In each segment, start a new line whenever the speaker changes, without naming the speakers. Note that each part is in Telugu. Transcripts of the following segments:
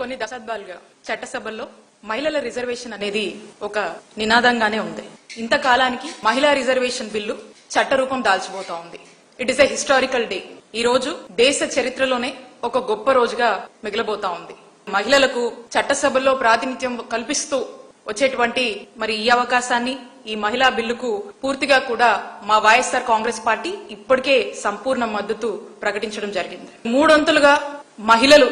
కొన్ని దశాబ్దాలుగా చట్టసభల్లో మహిళల రిజర్వేషన్ అనేది ఒక నినాదంగానే ఉంది. ఇంతకాలానికి మహిళా రిజర్వేషన్ బిల్లు చట్టరూపం దాల్చిపోతా ఉంది. It is a historical day. ఈ రోజు దేశ చరిత్రలోనే ఒక గొప్ప రోజుగా మిగిలబోతా ఉంది. మహిళలకు చట్టసభల్లో ప్రాతినిధ్యం కల్పిస్తూ వచ్చేటువంటి మరి ఈ అవకాశాన్ని, ఈ మహిళా బిల్లుకు పూర్తిగా కూడా మా వైఎస్ఆర్ కాంగ్రెస్ పార్టీ ఇప్పటికే సంపూర్ణ మద్దతు ప్రకటించడం జరిగింది. మూడొంతులుగా మహిళలు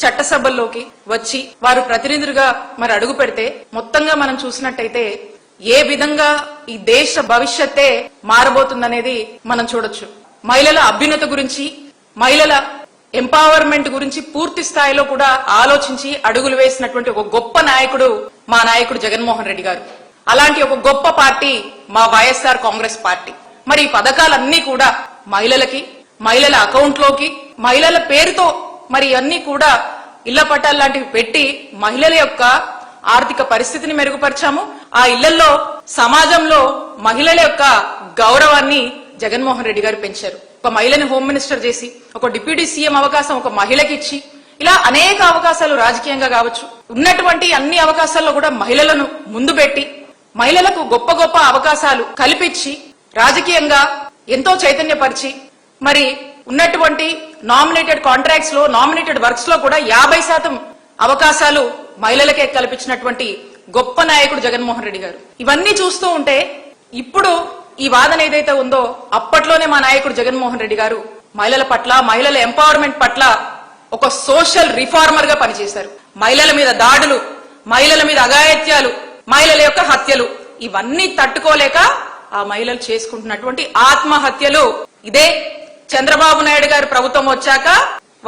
చట్టసభల్లోకి వచ్చి వారు ప్రతినిధులుగా మరి అడుగు పెడితే మొత్తంగా మనం చూసినట్టయితే ఏ విధంగా ఈ దేశ భవిష్యత్తే మారబోతుందనేది మనం చూడొచ్చు. మహిళల అభ్యున్నత గురించి, మహిళల ఎంపవర్మెంట్ గురించి పూర్తి స్థాయిలో కూడా ఆలోచించి అడుగులు వేసినటువంటి ఒక గొప్ప నాయకుడు మా నాయకుడు జగన్మోహన్ రెడ్డి గారు. అలాంటి ఒక గొప్ప పార్టీ మా వైఎస్ఆర్ కాంగ్రెస్ పార్టీ. మరి ఈ పథకాలన్నీ కూడా మహిళలకి, మహిళల అకౌంట్లోకి, మహిళల పేరుతో మరి అన్ని కూడా ఇళ్ల పట్టాలు లాంటివి పెట్టి మహిళల యొక్క ఆర్థిక పరిస్థితిని మెరుగుపరిచాము. ఆ ఇళ్లలో సమాజంలో మహిళల యొక్క గౌరవాన్ని జగన్మోహన్ రెడ్డి గారు పెంచారు. ఒక మహిళని హోమ్ మినిస్టర్ చేసి, ఒక డిప్యూటీ సీఎం అవకాశం ఒక మహిళకి ఇచ్చి, ఇలా అనేక అవకాశాలు రాజకీయంగా కావచ్చు, ఉన్నటువంటి అన్ని అవకాశాల్లో కూడా మహిళలను ముందు పెట్టి మహిళలకు గొప్ప గొప్ప అవకాశాలు కల్పించి రాజకీయంగా ఎంతో చైతన్యపరిచి మరి ఉన్నటువంటి నామినేటెడ్ కాంట్రాక్ట్స్ లో, నామినేటెడ్ వర్క్స్ లో కూడా 50% అవకాశాలు మహిళలకే కల్పించినటువంటి గొప్ప నాయకుడు జగన్మోహన్ రెడ్డి గారు. ఇవన్నీ చూస్తూ ఉంటే ఇప్పుడు ఈ వాదన ఏదైతే ఉందో అప్పట్లోనే మా నాయకుడు జగన్మోహన్ రెడ్డి గారు మహిళల పట్ల, మహిళల ఎంపవర్మెంట్ పట్ల ఒక సోషల్ రిఫార్మర్ గా పనిచేశారు. మహిళల మీద దాడులు, మహిళల మీద అఘాయిత్యాలు, మహిళల యొక్క హత్యలు ఇవన్నీ తట్టుకోలేక ఆ మహిళలు చేసుకుంటున్నటువంటి ఆత్మహత్యలు, ఇదే చంద్రబాబు నాయుడు గారు ప్రభుత్వం వచ్చాక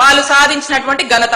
వాళ్ళు సాధించినటువంటి ఘనత.